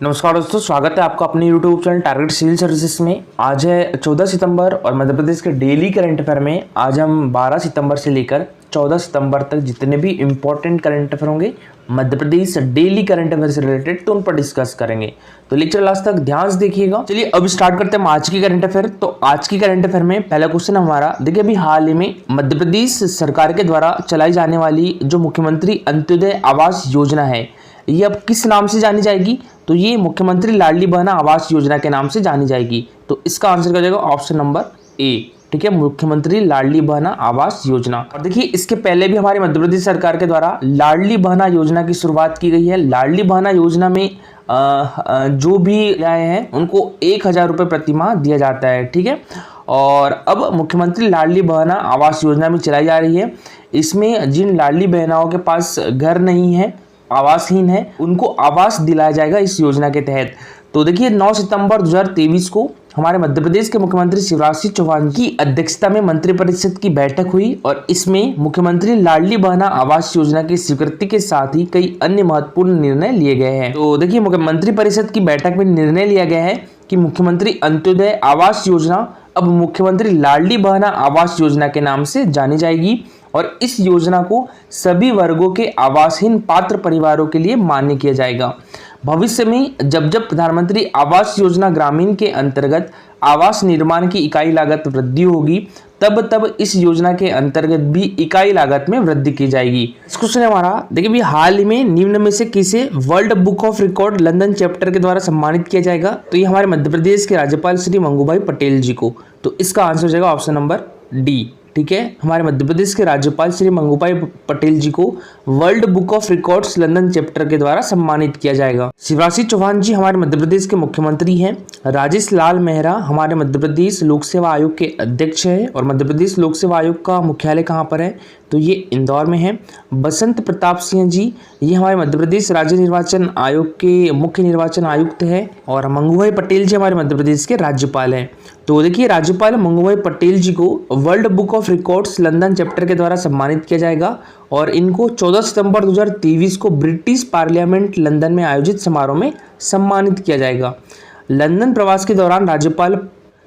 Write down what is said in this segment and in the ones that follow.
नमस्कार दोस्तों, स्वागत है आपका अपने YouTube channel target civil services में। आज है 14 सितंबर और मध्य प्रदेश के डेली करंट अफेयर में आज हम 12 सितंबर से लेकर 14 सितंबर तक जितने भी इंपॉर्टेंट करंट अफेयर होंगे Madhya Pradesh daily current affair से रिलेटेड तो उन पर डिस्कस करेंगे। तो लेक्चर लास्ट तक ध्यान से देखिएगा। चलिए अब स्टार्ट करते हैं आज की करंट अफेयर। तो आज की करंट अफेयर में पहला क्वेश्चन हमारा देखिए, अभी हाल ही में मध्य प्रदेश सरकार के द्वारा चलाई जाने वाली जो मुख्यमंत्री अंत्योदय आवास योजना है, ये अब किस नाम से जानी जाएगी? तो ये मुख्यमंत्री लाडली बहना आवास योजना के नाम से जानी जाएगी। तो इसका आंसर क्या जाएगा? Option number A. ठीक है, मुख्यमंत्री लाडली बहना आवास योजना। और देखिए, इसके पहले भी हमारे मध्य प्रदेश सरकार के द्वारा लाडली बहना योजना की शुरुआत की गई है। लाडली बहना योजना में जो भी आए हैं उनको 1000 रुपये प्रति माह दिया जाता है। ठीक है, और अब मुख्यमंत्री लाडली बहना आवास योजना भी चलाई जा रही है। इसमें जिन लाडली बहनाओं के पास घर नहीं है, आवासहीन है, उनको आवास दिलाया जाएगा इस योजना के तहत। तो देखिए 9 सितंबर 2023 को हमारे मध्य प्रदेश के मुख्यमंत्री शिवराज सिंह चौहान की अध्यक्षता में मंत्रिपरिषद की बैठक हुई और इसमें मुख्यमंत्री लाडली बहना आवास योजना की स्वीकृति के साथ ही कई अन्य महत्वपूर्ण निर्णय लिए गए हैं। तो देखिए, मंत्रिपरिषद की बैठक में निर्णय लिया गया है कि मुख्यमंत्री अंत्योदय आवास योजना अब मुख्यमंत्री लाडली बहना आवास योजना के नाम से जानी जाएगी और इस योजना को सभी वर्गों के आवासहीन पात्र परिवारों के लिए मान्य किया जाएगा। भविष्य में जब जब प्रधानमंत्री आवास योजना ग्रामीण के अंतर्गत आवास निर्माण की इकाई लागत वृद्धि होगी, तब तब इस योजना के अंतर्गत भी इकाई लागत में वृद्धि की जाएगी। इस क्वेश्चन हमारा देखिए, भी हाल ही में निम्न में से किसे world book of record London chapter के द्वारा सम्मानित किया जाएगा? तो ये हमारे मध्य प्रदेश के राज्यपाल श्री मंगूभाई पटेल जी को। तो इसका आंसर हो जाएगा ऑप्शन नंबर डी। ठीक है, हमारे मध्य प्रदेश के राज्यपाल श्री मंगूभाई पटेल जी को world book of records London chapter के द्वारा सम्मानित किया जाएगा। शिवराज सिंह चौहान जी हमारे मध्य प्रदेश के मुख्यमंत्री हैं। राजेश लाल मेहरा हमारे मध्य प्रदेश लोक सेवा आयोग के अध्यक्ष हैं और मध्य प्रदेश लोक सेवा आयोग का मुख्यालय कहाँ पर है? तो ये इंदौर में है। बसंत प्रताप सिंह जी ये हमारे मध्य प्रदेश राज्य निर्वाचन आयोग के मुख्य निर्वाचन आयुक्त है और मंगूभाई पटेल जी हमारे मध्य प्रदेश के राज्यपाल हैं। तो देखिए, राज्यपाल मंगूभाई पटेल जी को world book of records London chapter के द्वारा सम्मानित किया जाएगा और इनको 14 सितंबर 2023 को ब्रिटिश पार्लियामेंट लंदन में आयोजित समारोह में सम्मानित किया जाएगा। लंदन प्रवास के दौरान राज्यपाल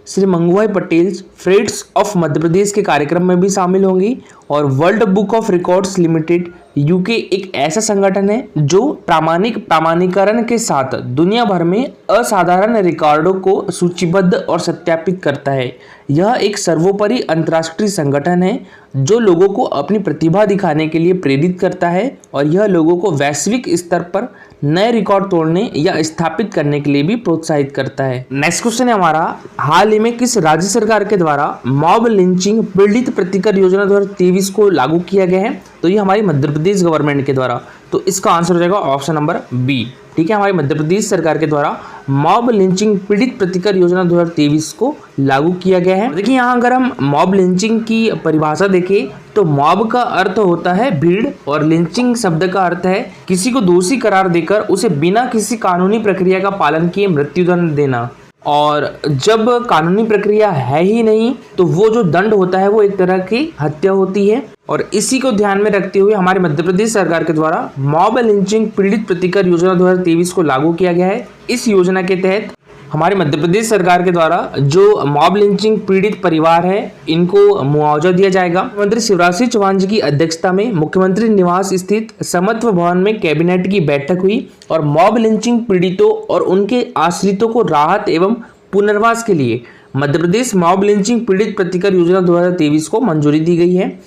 श्री मंगूभाई पटेल फ्रेंड्स ऑफ मध्य प्रदेश के कार्यक्रम में भी शामिल होंगी और world book of records limited UK एक ऐसा संगठन है जो प्रमाणीकरण के साथ दुनिया भर में असाधारण रिकॉर्डों को सूचीबद्ध और सत्यापित करता है। यह एक सर्वोपरि अंतर्राष्ट्रीय संगठन है जो लोगों को अपनी प्रतिभा दिखाने के लिए प्रेरित करता है और यह लोगों को वैश्विक स्तर पर नए रिकॉर्ड तोड़ने या स्थापित करने के लिए भी प्रोत्साहित करता है। नेक्स्ट क्वेश्चन है हमारा, हाल ही में किस राज्य सरकार के द्वारा मॉब लिंचिंग पीड़ित प्रतिकर योजना 2023 को लागू किया गया है? तो ये हमारी मध्य प्रदेश गवर्नमेंट के द्वारा। तो इसका आंसर हो जाएगा ऑप्शन नंबर बी। ठीक है, हमारी मध्य प्रदेश सरकार के द्वारा मॉब लिंचिंग पीड़ित प्रतिकर योजना 2023 को लागू किया गया है। देखिए, यहाँ अगर हम मॉब लिंचिंग की परिभाषा देखें तो मॉब का अर्थ होता है भीड़ और लिंचिंग शब्द का अर्थ है किसी को दोषी करार देकर उसे बिना किसी कानूनी प्रक्रिया का पालन किए मृत्युदंड देना। और जब कानूनी प्रक्रिया है ही नहीं तो वो जो दंड होता है वो एक तरह की हत्या होती है और इसी को ध्यान में रखते हुए हमारे मध्य प्रदेश सरकार के द्वारा मॉब लिंचिंग पीड़ित प्रतिकर योजना 2023 को लागू किया गया है। इस योजना के तहत हमारे मध्य प्रदेश सरकार के द्वारा जो मॉब लिंचिंग पीड़ित परिवार है इनको मुआवजा दिया जाएगा। मुख्यमंत्री शिवराज सिंह चौहान जी की अध्यक्षता में मुख्यमंत्री निवास स्थित समत्व भवन में कैबिनेट की बैठक हुई और मॉब लिंचिंग पीड़ितों और उनके आश्रितों को राहत एवं पुनर्वास के लिए मध्य प्रदेश मॉब लिंचिंग पीड़ित प्रतिकर योजना 2023 को मंजूरी दी गई है।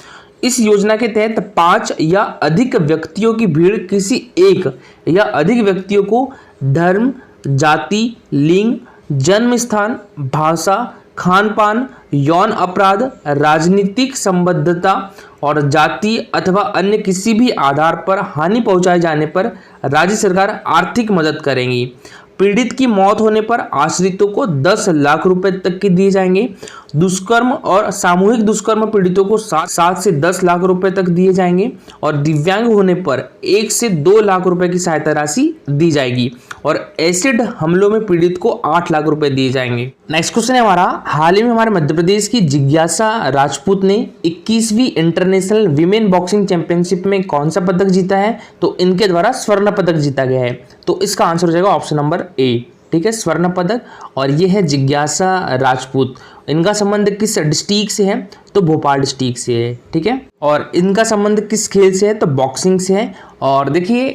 इस योजना के तहत 5 या अधिक व्यक्तियों की भीड़ किसी एक या अधिक व्यक्तियों को धर्म, जाति, लिंग, जन्म स्थान, भाषा, खान पान, यौन अपराध, राजनीतिक संबद्धता और जाति अथवा अन्य किसी भी आधार पर हानि पहुंचाए जाने पर राज्य सरकार आर्थिक मदद करेंगी। पीड़ित की मौत होने पर आश्रितों को 10 लाख रुपए तक के दिए जाएंगे। दुष्कर्म और सामूहिक दुष्कर्म पीड़ितों को 7 से 10 लाख रुपए तक दिए जाएंगे और दिव्यांग होने पर 1 से 2 लाख रुपए की सहायता राशि दी जाएगी और एसिड हमलों में पीड़ित को 8 लाख रुपए दिए जाएंगे। नेक्स्ट क्वेश्चन है हमारा, हाल ही में हमारे मध्य प्रदेश की जिज्ञासा राजपूत ने 21वीं इंटरनेशनल विमेन बॉक्सिंग चैंपियनशिप में कौन सा पदक जीता है? तो इनके द्वारा स्वर्ण पदक जीता गया है। तो इसका आंसर हो जाएगा ऑप्शन नंबर नंबर ए, ठीक है, स्वर्ण पदक। और ये है जिज्ञासा राजपूत, इनका संबंध किस डिस्ट्रिक्ट से है? तो भोपाल डिस्ट्रिक्ट से है, ठीक है। और इनका संबंध किस खेल से है? तो बॉक्सिंग से है। और देखिए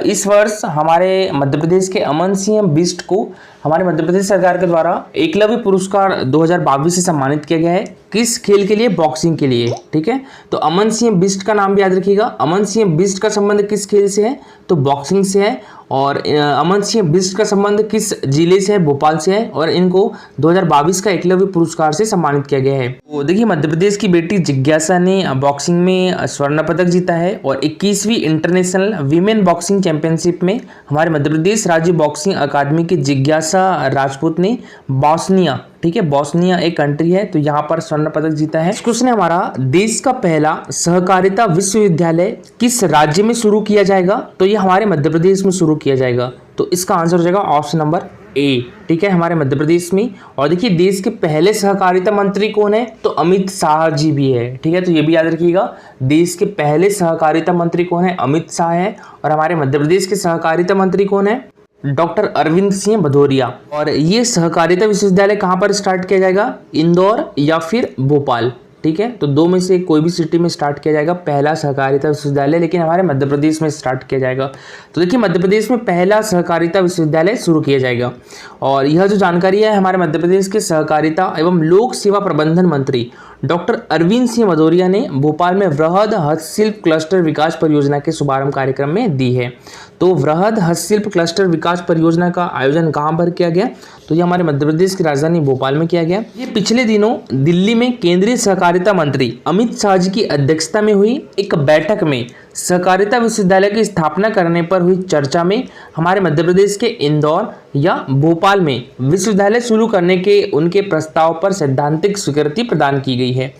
इस वर्ष हमारे मध्य प्रदेश के अमन सिंह बिष्ट को हमारे मध्य प्रदेश सरकार के द्वारा एकलव्य पुरस्कार 2022 से सम्मानित किया गया है। किस खेल के लिए? बॉक्सिंग के लिए, ठीक है। तो अमन सिंह बिष्ट का नाम भी याद रखिएगा। अमन सिंह बिष्ट का संबंध किस खेल से है? तो बॉक्सिंग से है। और अमन सिंह बिष्ट का संबंध किस जिले से है? भोपाल से है। और इनको 2022 का एकलव्य पुरस्कार से सम्मानित किया गया है। तो देखिए मध्य प्रदेश की बेटी जिज्ञासा ने बॉक्सिंग में स्वर्ण पदक जीता है। और 21वीं इंटरनेशनल वीमेन बॉक्सिंग चैंपियनशिप में हमारे मध्य प्रदेश राज्य बॉक्सिंग अकादमी की जिज्ञासा राजपूत ने बॉस्निया, ठीक है, बॉस्निया एक कंट्री है, तो यहाँ पर स्वर्ण पदक जीता है। क्वेश्चन है हमारा, देश का पहला सहकारिता विश्वविद्यालय किस राज्य में शुरू किया जाएगा? तो ये हमारे मध्य प्रदेश में शुरू किया जाएगा। तो इसका आंसर हो जाएगा ऑप्शन नंबर ए, ठीक है, हमारे मध्य प्रदेश में। और देखिए देश के पहले सहकारिता मंत्री कौन है? तो अमित शाह जी भी है, ठीक है, तो ये भी याद रखिएगा। देश के पहले सहकारिता मंत्री कौन है? अमित शाह है। और हमारे मध्य प्रदेश के सहकारिता मंत्री कौन है? डॉक्टर अरविंद सिंह भदौरिया। और ये सहकारिता विश्वविद्यालय कहाँ पर स्टार्ट किया जाएगा? इंदौर या फिर भोपाल, ठीक है, तो दो में से कोई भी सिटी में स्टार्ट किया जाएगा पहला सहकारिता विश्वविद्यालय, लेकिन हमारे मध्य प्रदेश में स्टार्ट किया जाएगा। तो देखिए मध्य प्रदेश में पहला सहकारिता विश्वविद्यालय शुरू किया जाएगा। और यह जो जानकारी है हमारे मध्य प्रदेश के सहकारिता एवं लोक सेवा प्रबंधन मंत्री डॉक्टर अरविंद सिंह भदौरिया ने भोपाल में वृहद हस्तशिल्प क्लस्टर विकास परियोजना के शुभारंभ कार्यक्रम में दी है। तो वृहद हस्तशिल्प क्लस्टर विकास परियोजना का आयोजन कहाँ पर किया गया? तो ये हमारे मध्य प्रदेश की राजधानी भोपाल में किया गया। ये पिछले दिनों दिल्ली में केंद्रीय सहकारिता मंत्री अमित शाह जी की अध्यक्षता में हुई एक बैठक में सहकारिता विश्वविद्यालय की स्थापना करने पर हुई चर्चा में हमारे मध्य प्रदेश के इंदौर या भोपाल में विश्वविद्यालय शुरू करने के उनके प्रस्ताव पर सैद्धांतिक स्वीकृति प्रदान की गई है।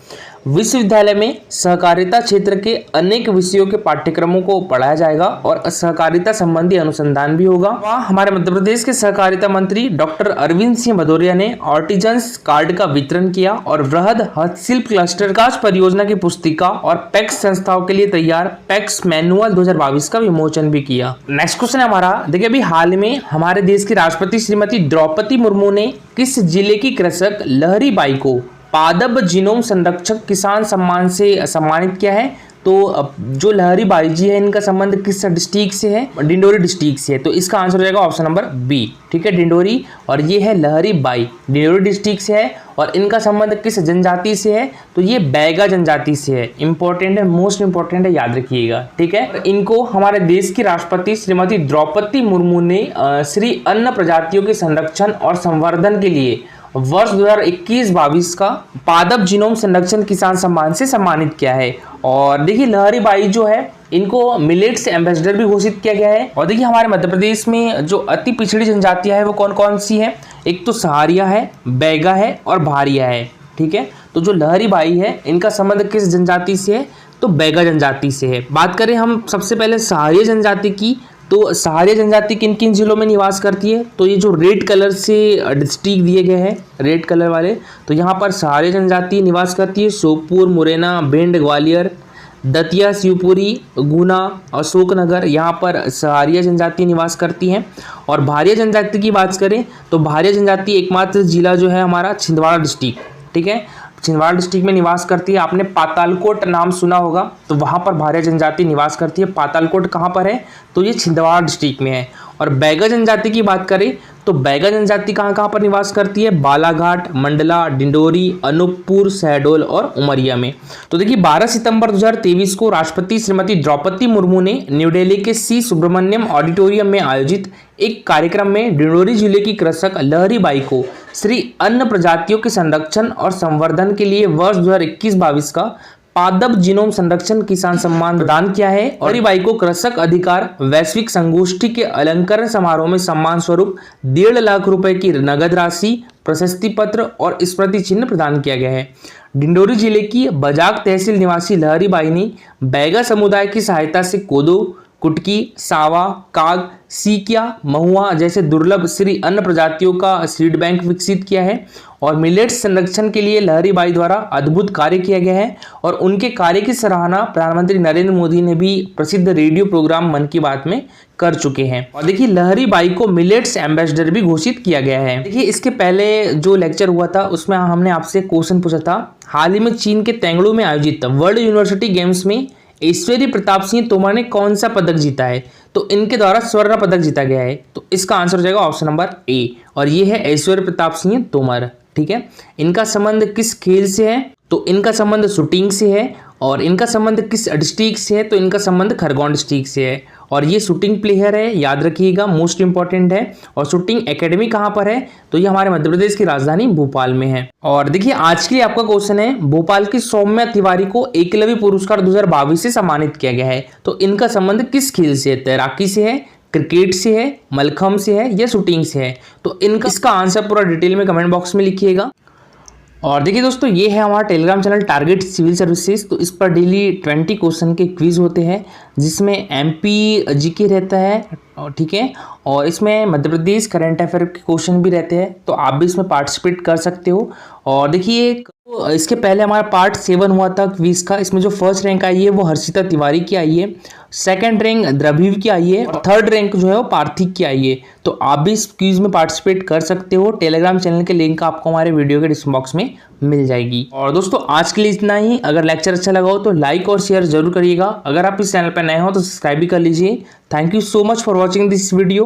विश्वविद्यालय में सहकारिता क्षेत्र के अनेक विषयों के पाठ्यक्रमों को पढ़ाया जाएगा और सहकारिता संबंधी अनुसंधान भी होगा। वहाँ हमारे मध्य प्रदेश के सहकारिता मंत्री डॉक्टर अरविंद सिंह भदौरिया ने आर्टिजन्स कार्ड का वितरण किया और वृहद हस्तशिल्प क्लस्टर विकास परियोजना की पुस्तिका और पैक्स संस्थाओं के लिए तैयार पैक्स मैनुअल 2022 का विमोचन भी किया। नेक्स्ट क्वेश्चन है हमारा, देखिए अभी हाल में हमारे देश की राष्ट्रपति श्रीमती द्रौपदी मुर्मू ने किस जिले की कृषक लहरी बाई को पादप जीनोम संरक्षक किसान सम्मान से सम्मानित किया है? तो जो लहरी बाई जी है इनका संबंध किस डिस्ट्रिक्ट से है? डिंडोरी डिस्ट्रिक्ट से है। तो इसका आंसर हो जाएगा ऑप्शन नंबर बी, ठीक है, डिंडोरी। और ये है लहरी बाई, डिंडोरी डिस्ट्रिक्ट से है। और इनका संबंध किस जनजाति से है? तो ये बैगा जनजाति से है। इंपॉर्टेंट है, मोस्ट इंपॉर्टेंट है, याद रखिएगा, ठीक है। इनको हमारे देश की राष्ट्रपति श्रीमती द्रौपदी मुर्मू ने श्री अन्न प्रजातियों के संरक्षण और संवर्धन के लिए वर्ष 2021-22 का पादप जीनोम संरक्षण किसान सम्मान से सम्मानित किया है। और देखिए लहरी बाई जो है इनको मिलेट्स एम्बेसडर भी घोषित किया गया है। और देखिए हमारे मध्य प्रदेश में जो अति पिछड़ी जनजातियां है वो कौन कौन सी है? एक तो सहारिया है, बैगा है और भारिया है, ठीक है। तो जो लहरी बाई है इनका संबंध किस जनजाति से है? तो बैगा जनजाति से है। बात करें हम सबसे पहले सहारिया जनजाति की, तो सहारिया जनजाति किन किन जिलों में निवास करती है? तो ये जो रेड कलर से डिस्ट्रिक्ट दिए गए हैं, रेड कलर वाले, तो यहाँ पर सहारिया जनजाति निवास करती है। श्योपुर, मुरैना, भिंड, ग्वालियर, दतिया, शिवपुरी, गुना, अशोकनगर, यहाँ पर सहारिया जनजाति निवास करती हैं। और भारिया जनजाति की बात करें तो भारिया जनजाति एकमात्र जिला जो है हमारा छिंदवाड़ा डिस्ट्रिक्ट, ठीक है, छिंदवाड़ा डिस्ट्रिक्ट में निवास करती है। आपने पातालकोट नाम सुना होगा, तो वहाँ पर भारिया जनजाति निवास करती है। पातालकोट कहाँ पर है? तो ये छिंदवाड़ा डिस्ट्रिक्ट में है। और बैगा जनजाति की बात करें तो बैगा जनजाति कहाँ कहाँ पर निवास करती है? बालाघाट, मंडला, डिंडोरी, अनूपपुर, शहडोल और उमरिया में। तो देखिए 12 सितंबर 2023 को राष्ट्रपति श्रीमती द्रौपदी मुर्मू ने न्यू दिल्ली के सी सुब्रमण्यम ऑडिटोरियम में आयोजित एक कार्यक्रम में डिंडोरी जिले की कृषक लहरी बाई को श्री अन्न प्रजातियों के संरक्षण और संवर्धन के लिए वर्ष 2021-22 का पादप जीनोम संरक्षण किसान सम्मान प्रदान किया है। और लहरी बाई को कृषक अधिकार वैश्विक संगोष्ठी के अलंकरण समारोह में सम्मान स्वरूप 1.5 लाख रुपए की नगद राशि, प्रशस्ति पत्र और स्मृति चिन्ह प्रदान किया गया है। डिंडोरी जिले की बजाग तहसील निवासी लहरी बाई ने बैगा समुदाय की सहायता से कोदो, कुटकी, सावा, काग, सीकिया, महुआ जैसे दुर्लभ श्री अन्न प्रजातियों का सीड बैंक विकसित किया है और मिलेट्स संरक्षण के लिए लहरी बाई द्वारा अद्भुत कार्य किया गया है और उनके कार्य की सराहना प्रधानमंत्री नरेंद्र मोदी ने भी प्रसिद्ध रेडियो प्रोग्राम मन की बात में कर चुके हैं। और देखिए लहरी बाई को मिलेट्स एम्बेसडर भी घोषित किया गया है। देखिए इसके पहले जो लेक्चर हुआ था उसमें हमने आपसे क्वेश्चन पूछा था, हाल ही में चीन के तेंगड़ू में आयोजित वर्ल्ड यूनिवर्सिटी गेम्स में ऐश्वर्य प्रताप सिंह तोमर ने कौन सा पदक जीता है? तो इनके द्वारा स्वर्ण पदक जीता गया है। तो इसका आंसर हो जाएगा ऑप्शन नंबर ए और ये है ऐश्वर्य प्रताप सिंह तोमर। ठीक है, इनका संबंध किस खेल से है? तो इनका संबंध शूटिंग से है। और इनका संबंध किस डिस्ट्रिक्ट से है? तो इनका संबंध खरगोन डिस्ट्रिक्ट से है और ये शूटिंग प्लेयर है, याद रखिएगा, मोस्ट इंपॉर्टेंट है। और शूटिंग एकेडमी कहाँ पर है? तो ये हमारे मध्य प्रदेश की राजधानी भोपाल में है। और देखिए आज के लिए आपका क्वेश्चन है, भोपाल की सौम्या तिवारी को एकलव्य पुरस्कार 2022 से सम्मानित किया गया है। तो इनका संबंध किस खेल से है? तैराकी से है, क्रिकेट से है, मलखम्ब से है या शूटिंग से है? तो इनका इसका आंसर पूरा डिटेल में कमेंट बॉक्स में लिखिएगा। और देखिए दोस्तों, ये है हमारा Telegram channel target civil services. तो इस पर डेली 20 क्वेश्चन के क्विज होते हैं जिसमें एमपी जीके रहता है, ठीक है, और इसमें मध्य प्रदेश करंट अफेयर के क्वेश्चन भी रहते हैं। तो आप भी इसमें पार्टिसिपेट कर सकते हो। और देखिए इसके पहले हमारा पार्ट 7 हुआ था क्विज का, इसमें जो फर्स्ट रैंक आई है वो हर्षिता तिवारी की आई है, सेकंड रैंक द्रविव की आई है और थर्ड रैंक जो है वो पार्थिक की आई है। तो आप भी इस क्विज में पार्टिसिपेट कर सकते हो। टेलीग्राम चैनल के लिंक आपको हमारे वीडियो के डिस्क्रिप्शन बॉक्स में मिल जाएगी। और दोस्तों आज के लिए इतना ही। अगर लेक्चर अच्छा लगा हो तो लाइक और शेयर जरूर करिएगा। अगर आप इस चैनल पर नए हो तो सब्सक्राइब भी कर लीजिए। Thank you so much for watching this video.